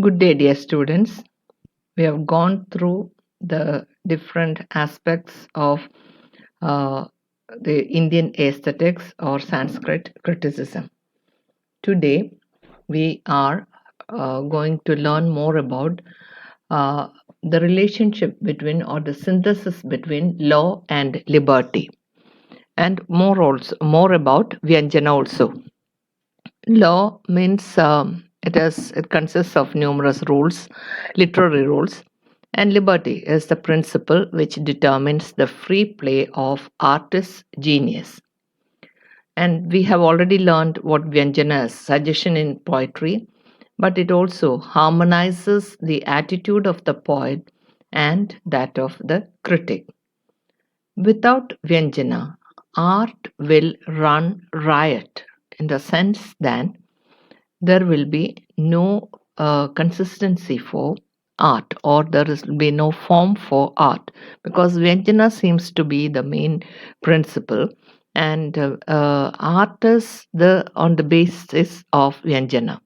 Good day, dear students. We have gone through the different aspects of uh, the Indian aesthetics or Sanskrit criticism. Today, we are going to learn more about uh, the relationship between or the synthesis between law and liberty, and more about Vyanjana also. Law means it consists of numerous rules, literary rules, and liberty is the principle which determines the free play of artist's genius. And we have already learned what Vyanjana is, suggestion in poetry, but it also harmonizes the attitude of the poet and that of the critic. Without Vyanjana, art will run riot in the sense that there will be no consistency for art, or there will be no form for art, because Vyanjana seems to be the main principle, and art is on the basis of Vyanjana.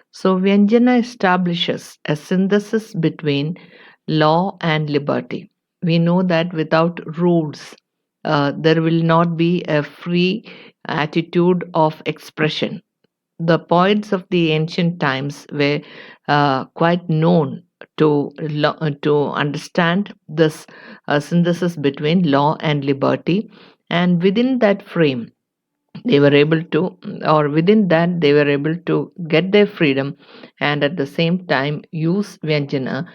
So Vyanjana establishes a synthesis between law and liberty. We know that without rules, there will not be a free attitude of expression. The poets of the ancient times were quite known to understand this synthesis between law and liberty, and within that frame they were able to, or within that they were able to get their freedom, and at the same time use Vyanjana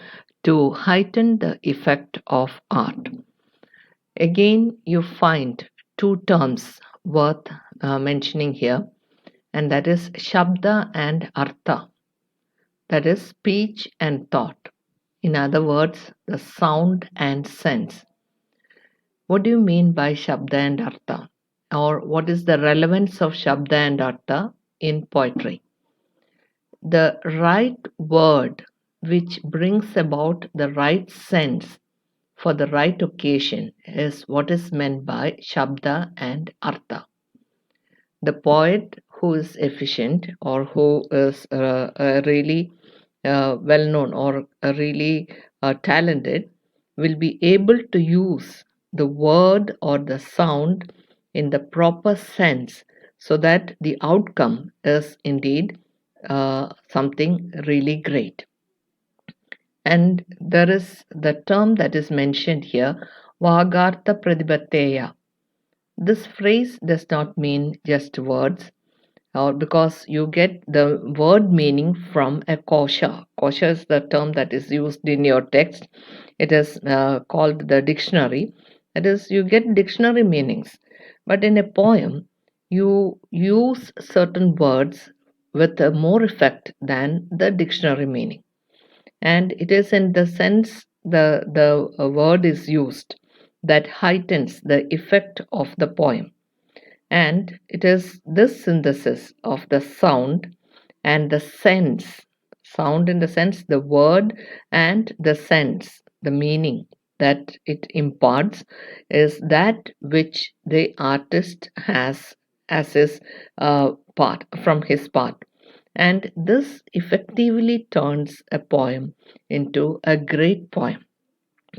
to heighten the effect of art. Again, you find two terms worth mentioning here, and that is Shabda and Artha, that is speech and thought. In other words, the sound and sense. What do you mean by Shabda and Artha? Or what is the relevance of Shabda and Artha in poetry? The right word which brings about the right sense for the right occasion is what is meant by Shabda and Artha. The poet who is efficient, or who is really well known, or really talented, will be able to use the word or the sound in the proper sense, so that the outcome is indeed something really great. And there is the term that is mentioned here, Vagartha Pradipatteya. This phrase does not mean just words, or because you get the word meaning from a kosha. Kosha is the term that is used in your text. It is called the dictionary. That is, you get dictionary meanings. But in a poem, you use certain words with a more effect than the dictionary meaning. And it is in the sense the word is used that heightens the effect of the poem. And it is this synthesis of the sound and the sense, sound in the sense, the word, and the sense, the meaning that it imparts, is that which the artist has as his part, from his part. And this effectively turns a poem into a great poem,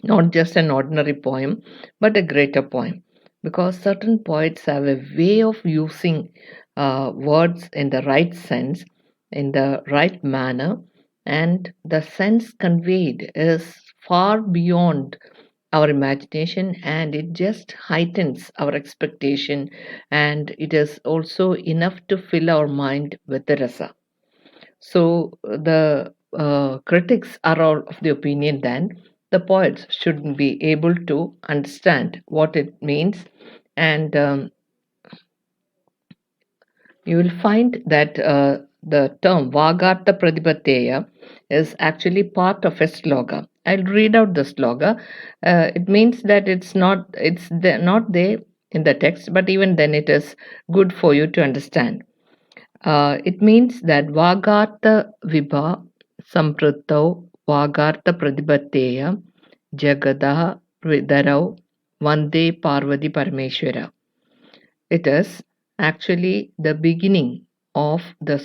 not just an ordinary poem, but a greater poem. Because certain poets have a way of using words in the right sense, in the right manner, and the sense conveyed is far beyond our imagination, and it just heightens our expectation, and it is also enough to fill our mind with the rasa. So the critics are all of the opinion that the poets should be able to understand what it means, and you will find that the term Vagartha Pradipatteya is actually part of a sloga. I'll read out the sloga. It means that not there in the text, but even then it is good for you to understand. It means that Vagartha Vibha Samprattau Vagartha Pradipatteya Jagadaha Vidarau Vande Parvati Parameshwara. It is actually the beginning of the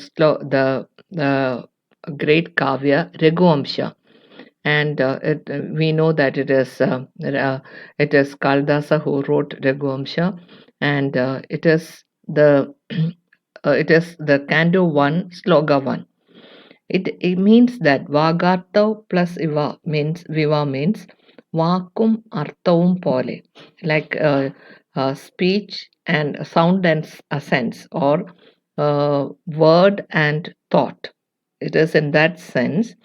great Kavya Raghuvamsha, and we know that it is Kaldasa who wrote Raghuvamsha, and it is the Canto 1, Sloga 1. It means that Vagarthav plus Iva means Viva means Vakum Arthavum Pole, like speech and sound and sense, or word and thought. It is in that sense.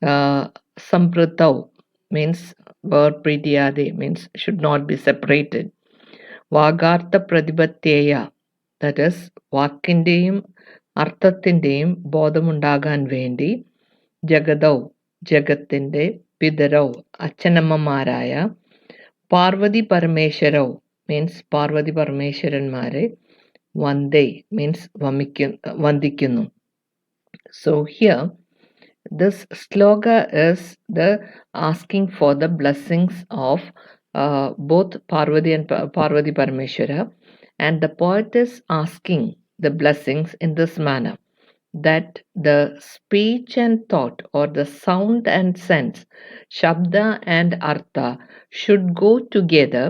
Sampratav means word pritiyade means should not be separated. Vagartha Pradipatyeya, that is വാക്കിൻ്റെയും അർത്ഥത്തിൻ്റെയും ബോധമുണ്ടാകാൻ വേണ്ടി ജഗതൗ ജഗത്തിൻ്റെ പിതരൗ അച്ഛനമ്മമാരായ പാർവതി പരമേശ്വരൗ means Parvati പരമേശ്വരന്മാരെ വന്ദേ മീൻസ് വന്ദിക്കുന്നു. So here this sloga is the asking for the blessings of both Parvati and Parvati Parameshwara, and the poet is asking the blessings in this manner, that the speech and thought, or the sound and sense, shabda and artha, should go together,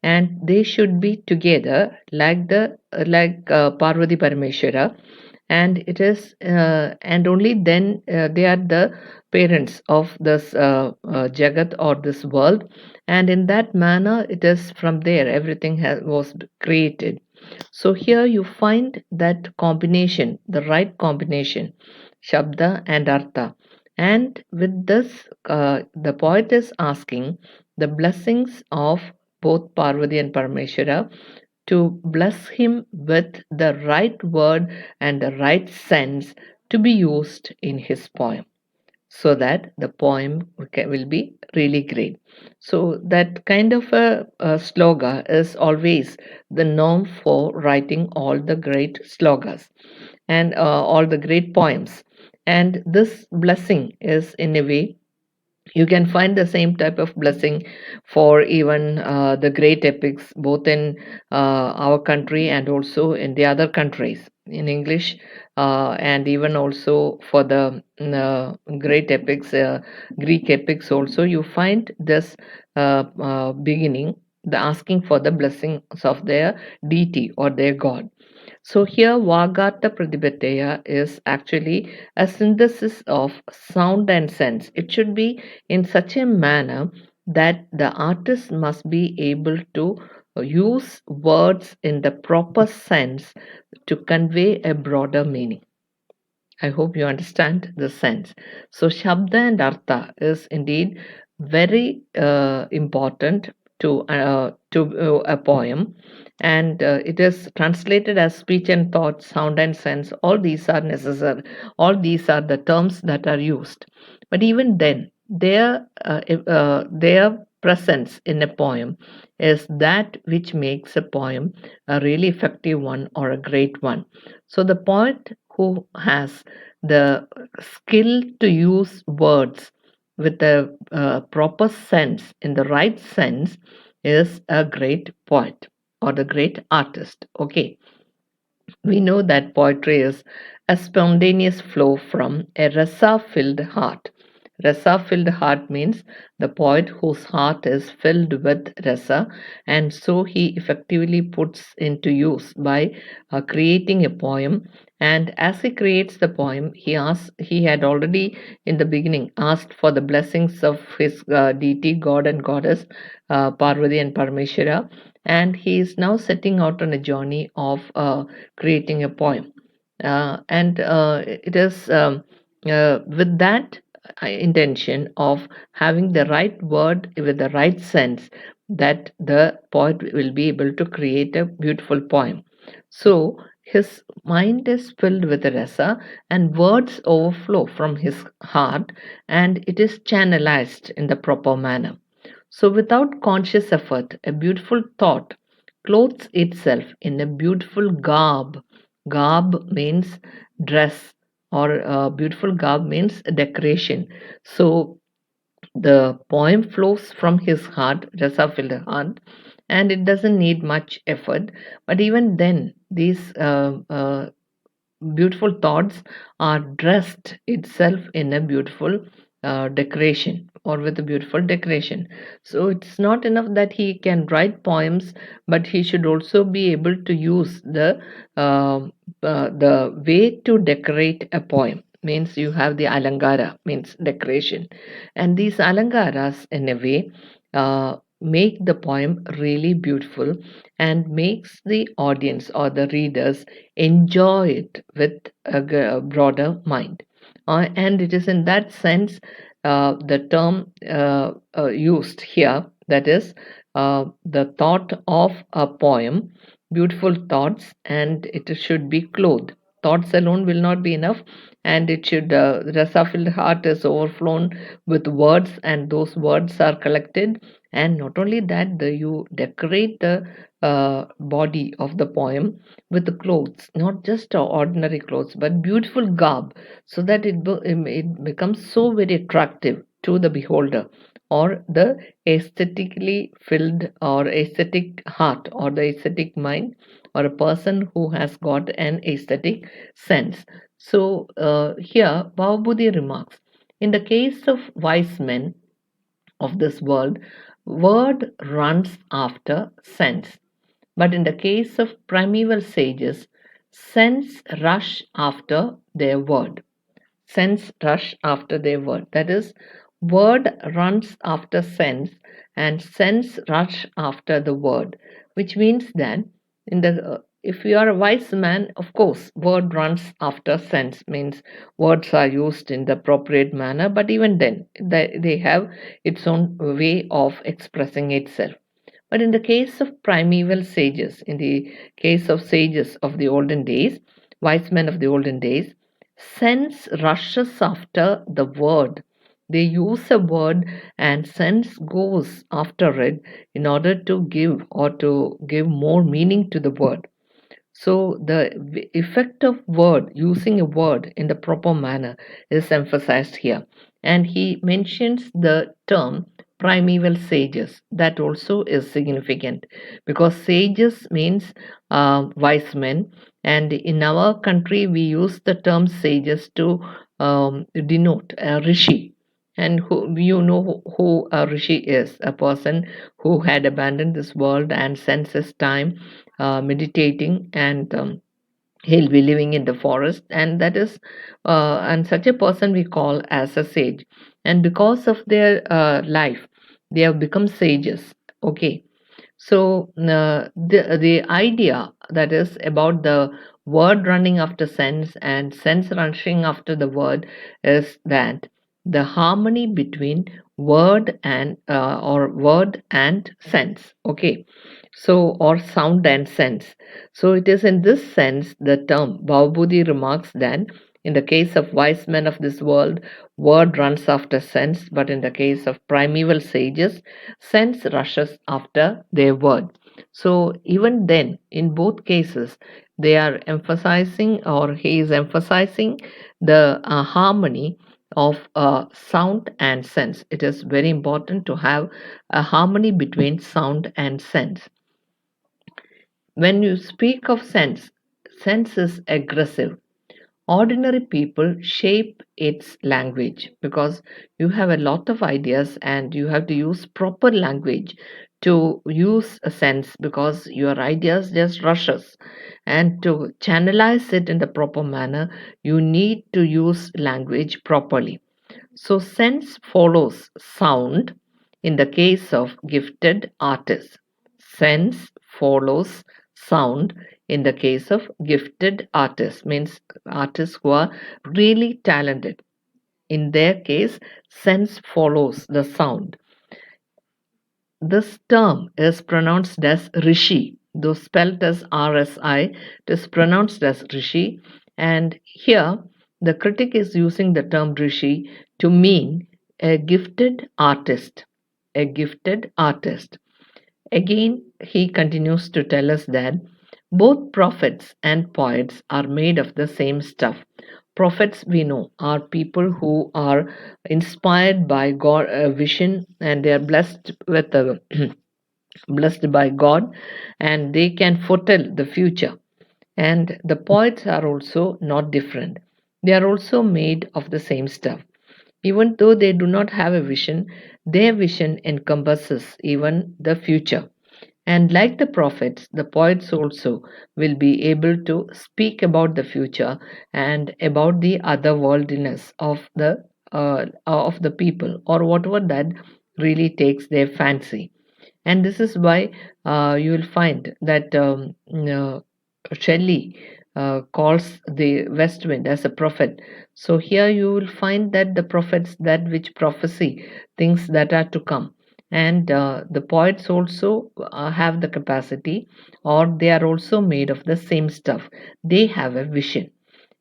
and they should be together like Parvati Parameshwara, and it is and only then they are the parents of this jagat or this world, and in that manner it is from there everything was created. So here you find that combination, the right combination, Shabda and Artha. And with this, the poet is asking the blessings of both Parvati and Parameshwara to bless him with the right word and the right sense to be used in his poem, so that the poem will be really great. So that kind of a sloga is always the norm for writing all the great slogas and all the great poems. And this blessing is in a way you can find the same type of blessing for even the great epics, both in our country and also in the other countries in English, and even also for the great epics, Greek epics. Also, you find this beginning, the asking for the blessings of their deity or their god. So here Vagartha Pradipatya is actually a synthesis of sound and sense. It should be in such a manner that the artist must be able to use words in the proper sense to convey a broader meaning. I hope you understand the sense. So, Shabda and Artha is indeed very important to a poem, and it is translated as speech and thought, sound and sense. All these are necessary. All these are the terms that are used. But even then, their presence in a poem is that which makes a poem a really effective one or a great one. So the poet who has the skill to use words with a proper sense, in the right sense, is a great poet or the great artist. Okay, we know that poetry is a spontaneous flow from a rasa filled heart. Rasa filled heart means the poet whose heart is filled with rasa, and so he effectively puts into use by creating a poem. And as he creates the poem, he had already in the beginning asked for the blessings of his deity, god and goddess, Parvati and Parameshwara, and he is now setting out on a journey of creating a poem. And it is with that intention of having the right word with the right sense that the poet will be able to create a beautiful poem. So his mind is filled with rasa, and words overflow from his heart, and it is channelized in the proper manner. So, without conscious effort, a beautiful thought clothes itself in a beautiful garb. Garb means dress, or beautiful garb means decoration. So, the poem flows from his heart, rasa filled heart, and it doesn't need much effort. But even then, these beautiful thoughts are dressed itself in a beautiful decoration or with a beautiful decoration. So it's not enough that he can write poems, but he should also be able to use um the way to decorate a poem. Means you have the alangara, means decoration, and these alangaras in a way make the poem really beautiful and makes the audience or the readers enjoy it with a broader mind. And it is in that sense the term used here, that is, the thought of a poem, beautiful thoughts, and it should be clothed. Thoughts alone will not be enough, and it should, the rasa-filled heart is overflown with words, and those words are collected. And not only that, you decorate the body of the poem with the clothes, not just ordinary clothes, but beautiful garb, so that it becomes so very attractive to the beholder, or the aesthetically filled or aesthetic heart or the aesthetic mind, or a person who has got an aesthetic sense. So here Bhavabudhi remarks, in the case of wise men of this world, word runs after sense. But in the case of primeval sages, sense rush after their word. Sense rush after their word. That is, word runs after sense, and sense rush after the word, which means that in the if you are a wise man, of course, word runs after sense, means words are used in the appropriate manner, but even then, they have its own way of expressing itself. But in the case of primeval sages, in the case of sages of the olden days, wise men of the olden days, sense rushes after the word. They use a word and sense goes after it in order to give or to give more meaning to the word. So the effect of word, using a word in the proper manner, is emphasized here. And he mentions the term primeval sages. That also is significant, because sages means wise men, and in our country we use the term sages to denote a rishi. And who, you know who a rishi is, a person who had abandoned this world and spends his time meditating, and he'll be living in the forest, and that is and such a person we call as a sage. And because of their life, they have become sages. Okay, so the idea that is about the word running after sense and sense rushing after the word is that the harmony between word and or word and sense. Okay, so or sound and sense. So it is in this sense the term Bhavabudhi remarks that in the case of wise men of this world, word runs after sense, but in the case of primeval sages, sense rushes after their word. So even then, in both cases, they are emphasizing, or he is emphasizing, the harmony of sound and sense. It is very important to have a harmony between sound and sense. When you speak of sense, sense is aggressive. Ordinary people shape its language, because you have a lot of ideas and you have to use proper language to use a sense, because your ideas just rushes, and to channelize it in the proper manner you need to use language properly. So sense follows sound in the case of gifted artists. Sense follows sound in the case of gifted artists, means artists who are really talented. In their case, sense follows the sound. This term is pronounced as rishi, though spelled as RSI, it is pronounced as rishi. And here, the critic is using the term rishi to mean a gifted artist. A gifted artist. Again, he continues to tell us that both prophets and poets are made of the same stuff. Prophets, we know, are people who are inspired by God, vision, and they are blessed with blessed by God, and they can foretell the future. And the poets are also not different. They are also made of the same stuff. Even though they do not have a vision, their vision encompasses even the future. And like the prophets, the poets also will be able to speak about the future and about the otherworldliness of the people, or whatever that really takes their fancy. And this is why you will find that Shelley calls the west wind as a prophet. So here you will find that the prophets, that which prophecy things that are to come. And the poets also have the capacity, or they are also made of the same stuff. They have a vision,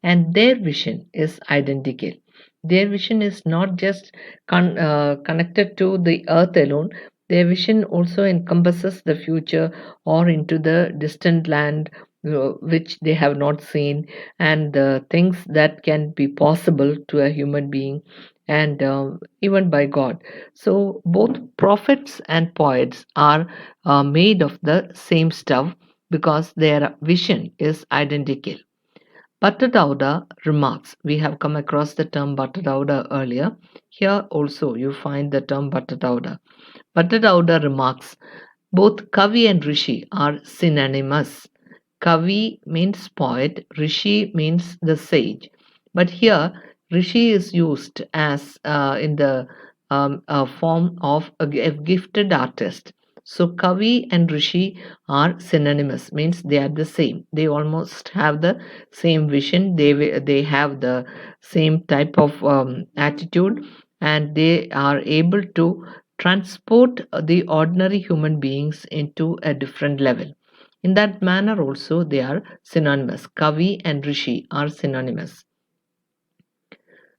and their vision is identical. Their vision is not just connected to the earth alone. Their vision also encompasses the future, or into the distant land which they have not seen, and the things that can be possible to a human being, and even by God. So both prophets and poets are made of the same stuff because their vision is identical. Patadauda remarks. We have come across the term Patadauda earlier. Here also you find the term Patadauda. Patadauda remarks, both Kavi and Rishi are synonymous. Kavi means poet, Rishi means the sage. But here, Rishi is used as in the form of a gifted artist. So, Kavi and Rishi are synonymous, means they are the same. They almost have the same vision. They have the same type of attitude, and they are able to transport the ordinary human beings into a different level. In that manner, also, they are synonymous. Kavi and Rishi are synonymous.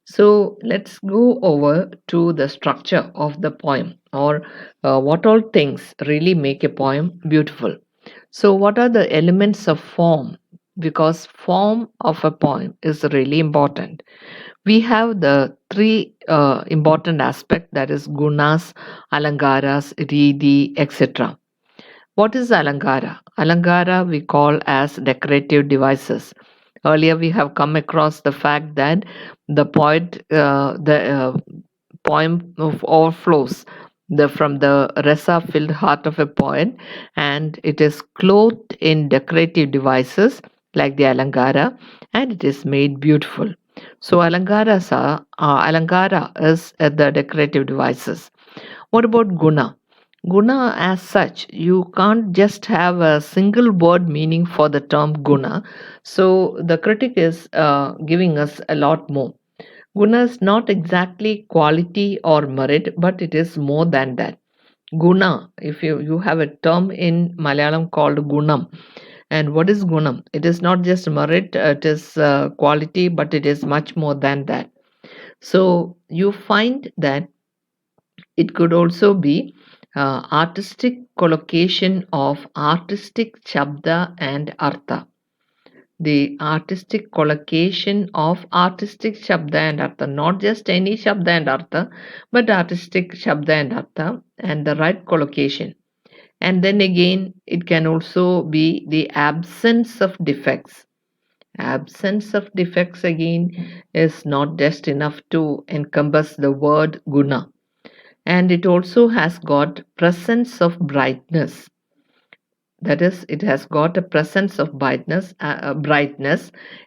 So, let's go over to the structure of the poem, or what all things really make a poem beautiful. So, what are the elements of form? Because form of a poem is really important. We have the three important aspects, that is gunas, alangaras, ridi, etc. What is Alangara? Alangara we call as decorative devices. Earlier we have come across the fact that the poem of overflows from the resa filled heart of a poet, and it is clothed in decorative devices like the Alangara, and it is made beautiful. So Alangara is the decorative devices. What about guna? Guna, as such, you can't just have a single word meaning for the term guna. So the critic is giving us a lot more. Guna is not exactly quality or merit, but it is more than that. Guna, if you have a term in Malayalam called gunam. And what is gunam? It is not just merit, it is quality, but it is much more than that. So you find that it could also be artistic collocation of artistic shabda and artha. The artistic collocation of artistic shabda and artha, not just any shabda and artha, but artistic shabda and artha, and the right collocation. And then again, it can also be the absence of defects. Absence of defects again is not just enough to encompass the word guna, and it also has got presence of brightness. That is, it has got a presence of brightness.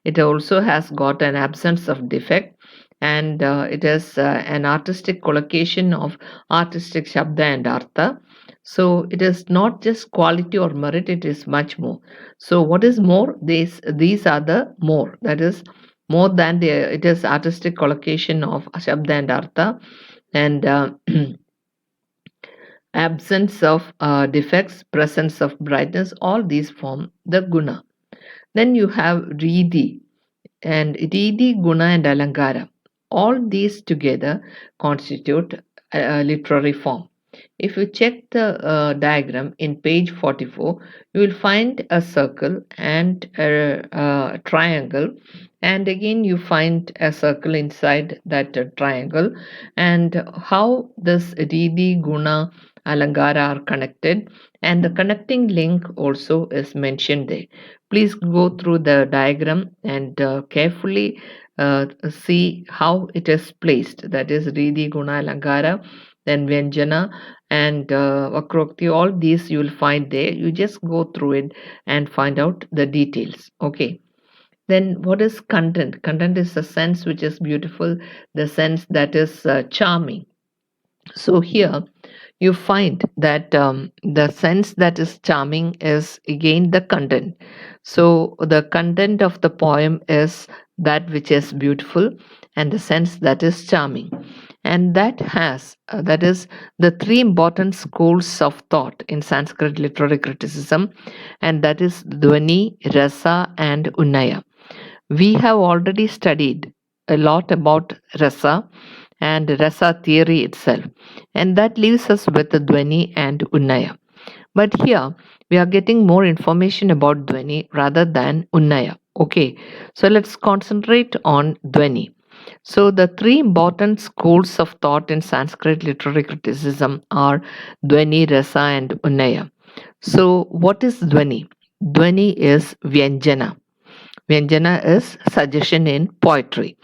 It also has got an absence of defect, and it is an artistic collocation of artistic shabda and artha. So it is not just quality or merit, it is much more. So what is more? These are the more, that is more than the, it is artistic collocation of shabda and artha, and absence of defects, presence of brightness, all these form the guna. Then you have Ridi, and Ridi, Guna, and Alangara. All these together constitute a literary form. If you check the diagram in page 44, you will find a circle and a triangle, and again you find a circle inside that triangle, and how this Ridi, Guna, Alangara are connected, and the connecting link also is mentioned there. Please go through the diagram and carefully see how it is placed. That is Ridi, Guna, Alangara, then Vyanjana, and Vakrokti. All these you will find there. You just go through it and find out the details. Okay. Then what is content? Content is a sense which is beautiful, the sense that is charming. So here you find that the sense that is charming is again the content. So the content of the poem is that which is beautiful and the sense that is charming. And that has, that is the three important schools of thought in Sanskrit literary criticism, and that is Dwani, Rasa, and Unaya. We have already studied a lot about rasa and rasa theory itself, and that leaves us with the Dwani and Unnaya. But here we are getting more information about Dwani rather than Unnaya. Okay, so let's concentrate on Dwani. So, the three important schools of thought in Sanskrit literary criticism are Dwani, Rasa, and Unnaya. So, what is Dwani? Dwani is Vyanjana. Vyanjana is suggestion in poetry.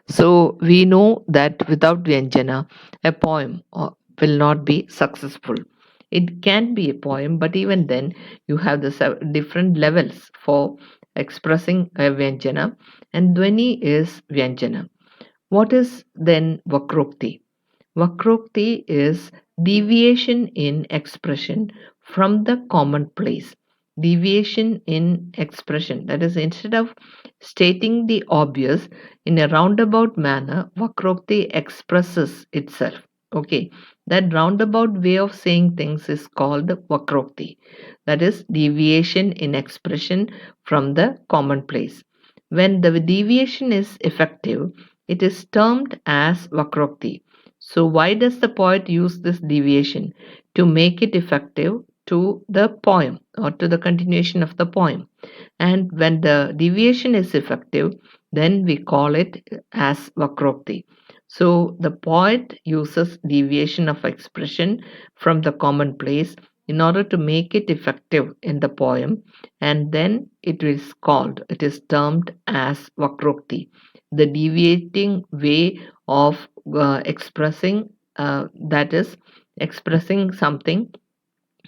So we know that without Vyanjana, a poem will not be successful. It can be a poem, but even then, you have the different levels for expressing a Vyanjana, and Dwani is Vyanjana. What is then Vakrokti? Vakrokti is deviation in expression from the commonplace. Deviation in expression, that is, instead of stating the obvious in a roundabout manner, Vakrokti expresses itself. Okay, that roundabout way of saying things is called Vakrokti, that is, deviation in expression from the commonplace. When the deviation is effective, it is termed as Vakrokti. So, why does the poet use this deviation? To make it effective to the poem or to the continuation of the poem. And when the deviation is effective, then we call it as Vakrokti. So, the poet uses deviation of expression from the commonplace in order to make it effective in the poem, and then it is termed as Vakrokti, the deviating way of expressing, that is expressing something,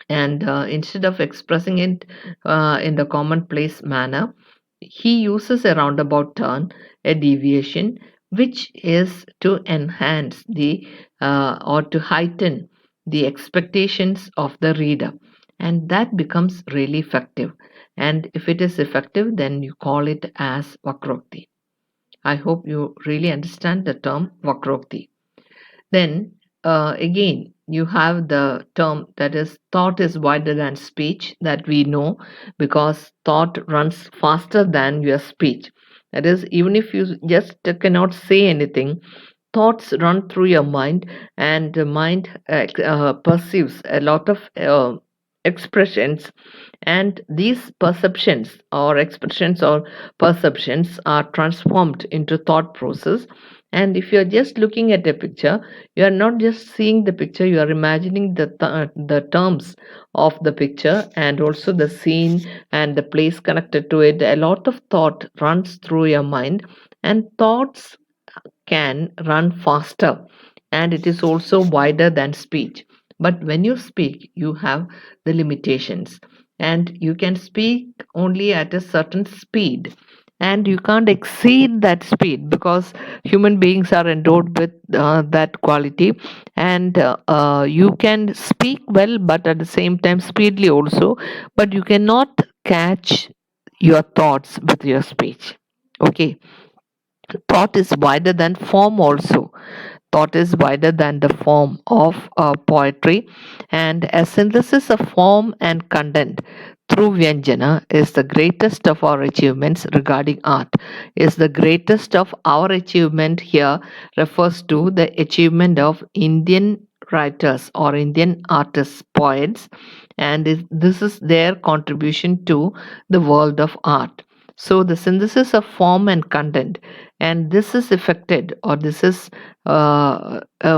and instead of expressing it in the commonplace manner, he uses a roundabout turn, a deviation, which is to enhance the or to heighten the expectations of the reader, and that becomes really effective. And if it is effective, then you call it as Vakrokti. I hope you really understand the term Vakrokti. Then again, you have the term that is thought is wider than speech, that we know, because thought runs faster than your speech. That is, even if you just cannot say anything, thoughts run through your mind, and the mind perceives a lot of expressions, and these perceptions or expressions or perceptions are transformed into thought process. And if you're just looking at a picture, you are not just seeing the picture, you are imagining the terms of the picture and also the scene and the place connected to it. A lot of thought runs through your mind, and thoughts can run faster, and it is also wider than speech. But when you speak, you have the limitations, and you can speak only at a certain speed, and you can't exceed that speed because human beings are endowed with that quality. And you can speak well, but at the same time speedily also, but you cannot catch your thoughts with your speech. Okay, thought is wider than form also. Thought is wider than the form of poetry, and a synthesis of form and content through Vyanjana is the greatest of our achievements regarding art. Is the greatest of our achievement here refers to the achievement of Indian writers or Indian artists, poets, and this is their contribution to the world of art. So, the synthesis of form and content, and this is effected or this is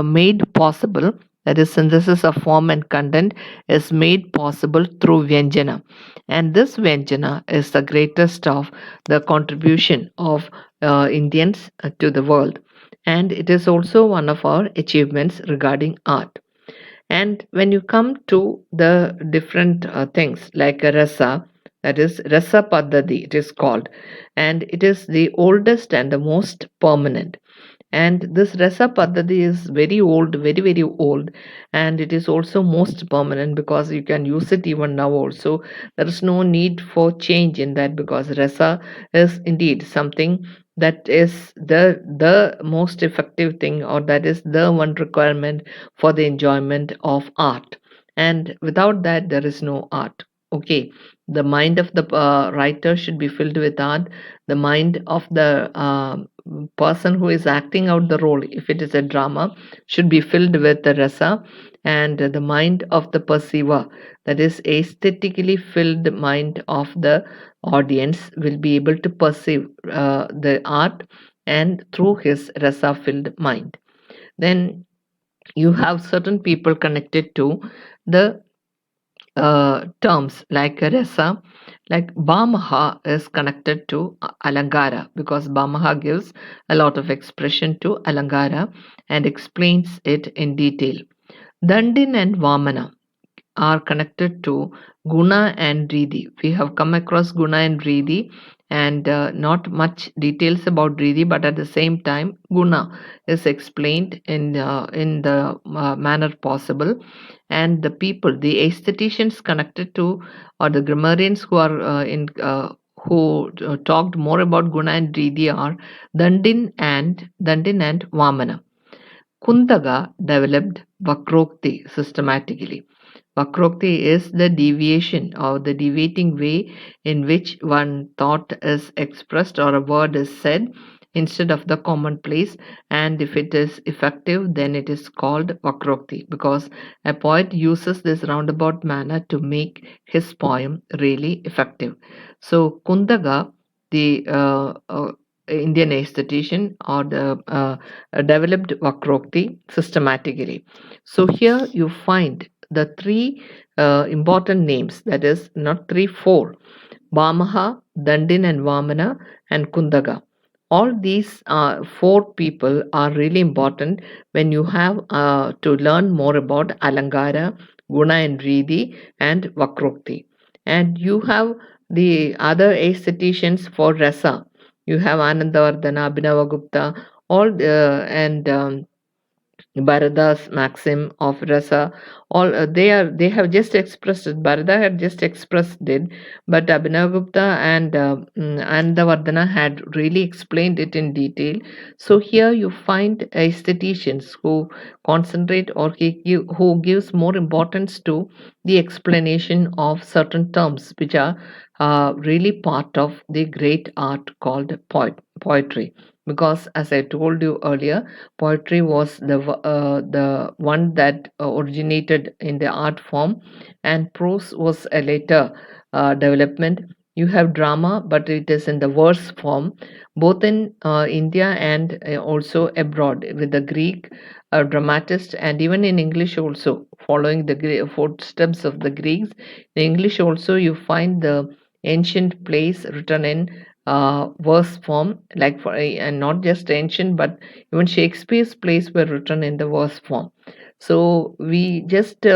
made possible that is synthesis of form and content, is made possible through Vyanjana. And this Vyanjana is the greatest of the contribution of Indians to the world. And it is also one of our achievements regarding art. And when you come to the different things like a rasa, that is rasa paddhati, it is called, and it is the oldest and the most permanent. And this rasa paddhati is very old, very very old, and it is also most permanent because you can use it even now also. There is no need for change in that, because rasa is indeed something that is the most effective thing, or that is the one requirement for the enjoyment of art. And without that there is no art. Okay, the mind of the writer should be filled with art. The mind of the person who is acting out the role, if it is a drama, should be filled with the rasa. And the mind of the perceiver, that is aesthetically filled mind of the audience, will be able to perceive the art, and through his rasa filled mind. Then you have certain people connected to the terms like rasa, like Bamaha is connected to Alangara, because Bamaha gives a lot of expression to Alangara and explains it in detail. Dandin and Vamana are connected to Guna and Ridi. We have come across Guna and Ridi, and not much details about Ridi, but at the same time, Guna is explained in the manner possible. And the people, the aestheticians connected to, or the grammarians who are in who talked more about Guna and Ridi are Dandin and Vamana. Kuntaga developed Vakrokti systematically. Vakrokti is the deviation or the deviating way in which one thought is expressed or a word is said instead of the commonplace. And if it is effective, then it is called Vakrokti, because a poet uses this roundabout manner to make his poem really effective. So, Kundaga, the Indian aesthetician, or the developed Vakrokti systematically. So, here you find the three important names, that is, not three, four: Vamaha, Dandin, and Vamana, and Kundaga. All these four people are really important when you have to learn more about Alangara, Guna and Ridi, and Vakrokti. And you have the other aestheticians for Rasa. You have Anandavardhana, Abhinavagupta, all and Bharada's maxim of rasa, all they have just expressed it. Bharada had just expressed it, but Abhinavagupta and the Vardhana had really explained it in detail. So here you find aestheticians who concentrate, or who gives more importance to the explanation of certain terms which are really part of the great art called poetry. Because as I told you earlier, poetry was the one that originated in the art form, and prose was a later development. You have drama, but it is in the verse form, both in India and also abroad with the Greek dramatist, and even in English also, following the footsteps of the Greeks. In English also, you find the ancient plays written in verse form, like and not just ancient, but even Shakespeare's plays were written in the verse form. So we just we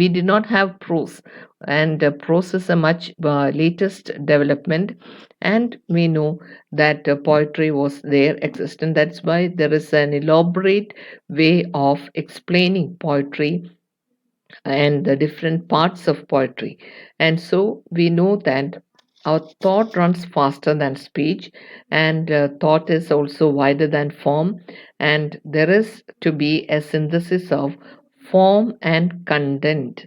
did not have prose, and prose is a much latest development. And we know that poetry was there existent. That's why there is an elaborate way of explaining poetry and the different parts of poetry. And so we know that our thought runs faster than speech, and thought is also wider than form, and there is to be a synthesis of form and content,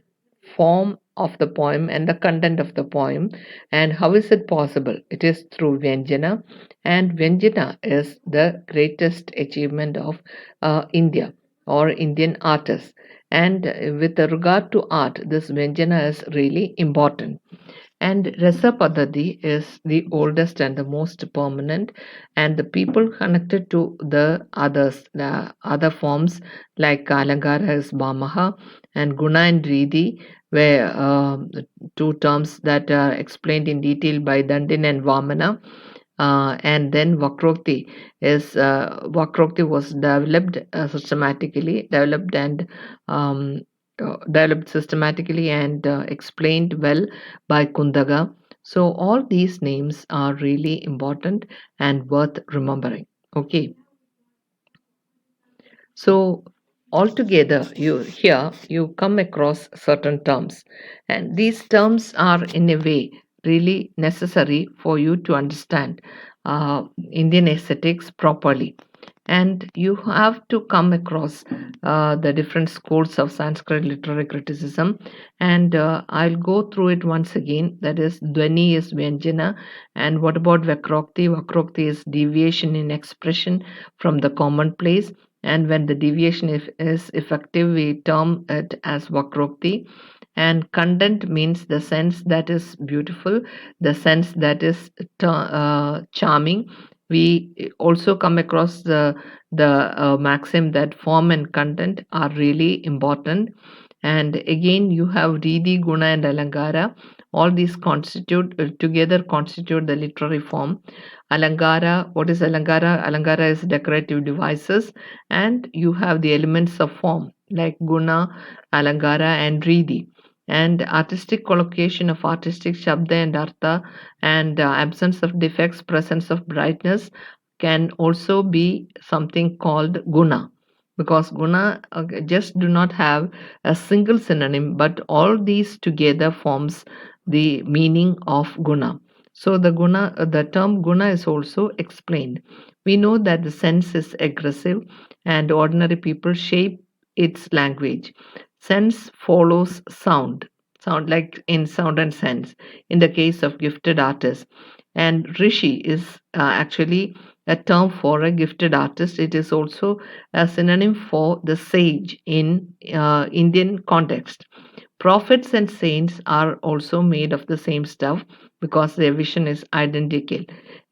form of the poem and the content of the poem. And how is it possible? It is through Vyanjana, and Vyanjana is the greatest achievement of India or Indian artists. And with regard to art, this Vyanjana is really important. And Rasa Padhati is the oldest and the most permanent, and the people connected to the other forms like Alangara is Bamaha and Guna and Ridi were two terms that are explained in detail by Dandin and Vamana. And then Vakrokti was developed systematically, um, developed systematically and explained well by Kundaga. So all these names are really important and worth remembering. Okay, so altogether, you come across certain terms, and these terms are in a way really necessary for you to understand Indian aesthetics properly. And you have to come across the different schools of Sanskrit literary criticism, and I'll go through it once again. That is, Dwani is Vyanjana, and what about Vakrokti? Vakrokti is deviation in expression from the commonplace, and when the deviation is effective, we term it as Vakrokti. And content means the sense that is beautiful, the sense that is charming. We also come across the maxim that form and content are really important. And again, you have Ridi, Guna, and Alangara. All these together constitute the literary form. Alangara, what is Alangara? Alangara is decorative devices, and you have the elements of form like Guna, Alangara, and Ridi. And artistic collocation of artistic Shabda and Artha, and absence of defects, presence of brightness can also be something called Guna, because Guna just do not have a single synonym, but all these together forms the meaning of Guna. So the term Guna is also explained. We know that the sense is aggressive, and ordinary people shape its language. Sense follows sound like in sound and sense. In the case of gifted artists, and Rishi is actually a term for a gifted artist. It is also a synonym for the sage in Indian context. Prophets and saints are also made of the same stuff because their vision is identical.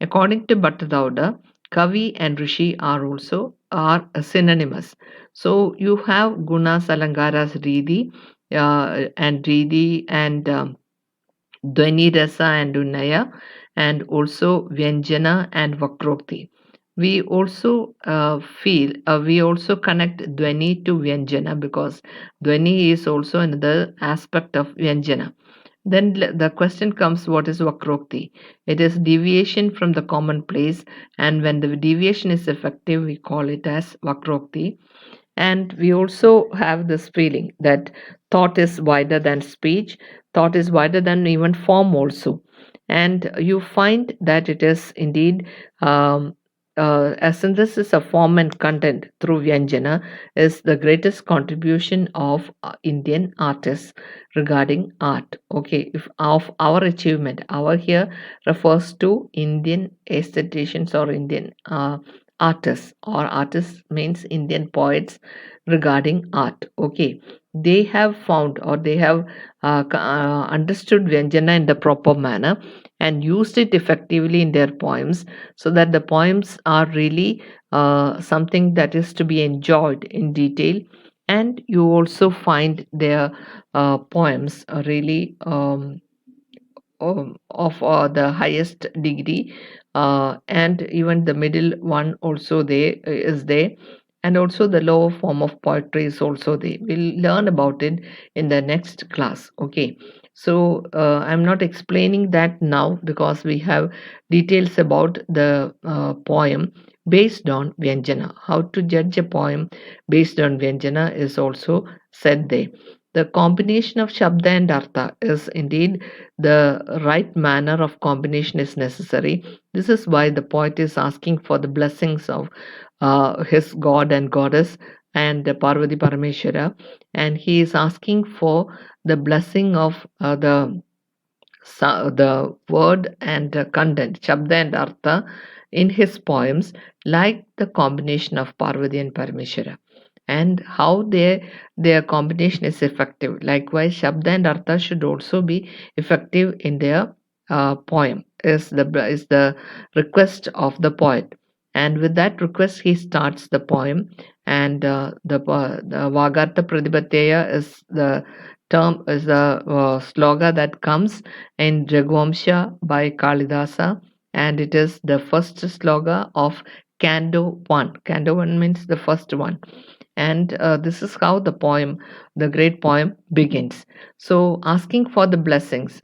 According to Bhattadauda, Kavi and Rishi are synonymous. So you have Gunas, Alangaras, Ridi and Dwani Rasa and Unaya, and also Vyanjana and Vakrokti. We also connect Dwani to Vyanjana because Dwani is also another aspect of Vyanjana. Then the question comes, what is Vakrokti? It is deviation from the commonplace, and when the deviation is effective, we call it as Vakrokti. And we also have this feeling that thought is wider than speech, thought is wider than even form, also. And you find that it is indeed a synthesis of form and content through Vyanjana is the greatest contribution of Indian artists regarding art. Okay, if of our achievement, our here refers to Indian aestheticians or Indian artists, or artists means Indian poets regarding art. Okay, they have found or they have understood Vyanjana in the proper manner and used it effectively in their poems, so that the poems are really something that is to be enjoyed in detail. And you also find their poems really of the highest degree, and even the middle one also there is there, and also the lower form of poetry is also there. We'll learn about it in the next class. Okay, so I'm not explaining that now because we have details about the poem based on Vyanjana. How to judge a poem based on Vyanjana is also said there. The combination of Shabda and Artha is indeed the right manner of combination is necessary. This is why the poet is asking for the blessings of his god and goddess and Parvati Parameshwara, and he is asking for the blessing of the word and content, Shabda and Artha, in his poems, like the combination of Parvati and Parameshwara. and how their combination is effective. Likewise, Shabda and Artha should also be effective in their poem. Is the request of the poet, and with that request he starts the poem. And the Vagartha Pradipatya is the sloga that comes in Jaghvamsha by Kalidasa, and it is the first sloga of Canto 1. Canto 1 means the first one, and this is how the great poem begins. So asking for the blessings,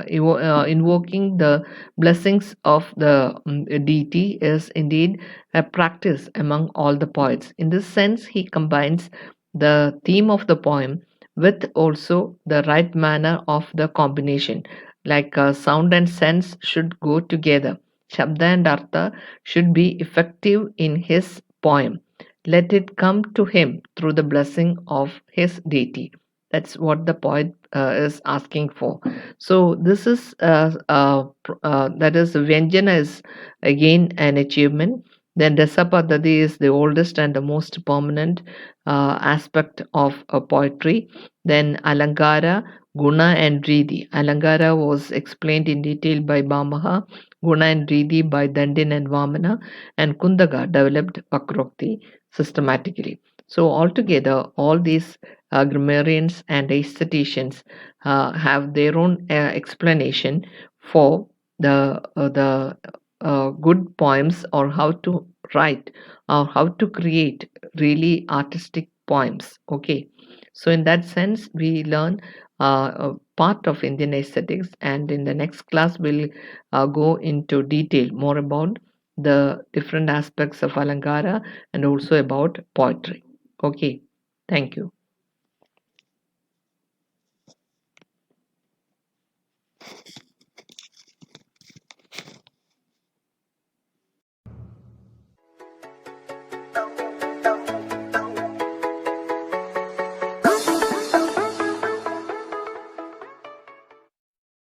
invoking the blessings of the deity is indeed a practice among all the poets. In this sense, he combines the theme of the poem with also the right manner of the combination, like sound and sense should go together. Shabda and Artha should be effective in his poem. Let it come to him through the blessing of his deity. That's what the poet is asking for. So this is that is Vyanjana is again an achievement. Then Rasapadadi is the oldest and the most permanent aspect of poetry. Then Alankara, Guna and Ridi. Alankara was explained in detail by Bamaha, Guna and Ridi by Dandin and Vamana, and Kundaga developed Pakrokti systematically. So, altogether, all these grammarians and aestheticians have their own explanation for the good poems, or how to write or how to create really artistic poems. Okay, so in that sense, we learn a part of Indian aesthetics, and in the next class, we'll go into detail more about the different aspects of Alankara and also about poetry. Okay, thank you.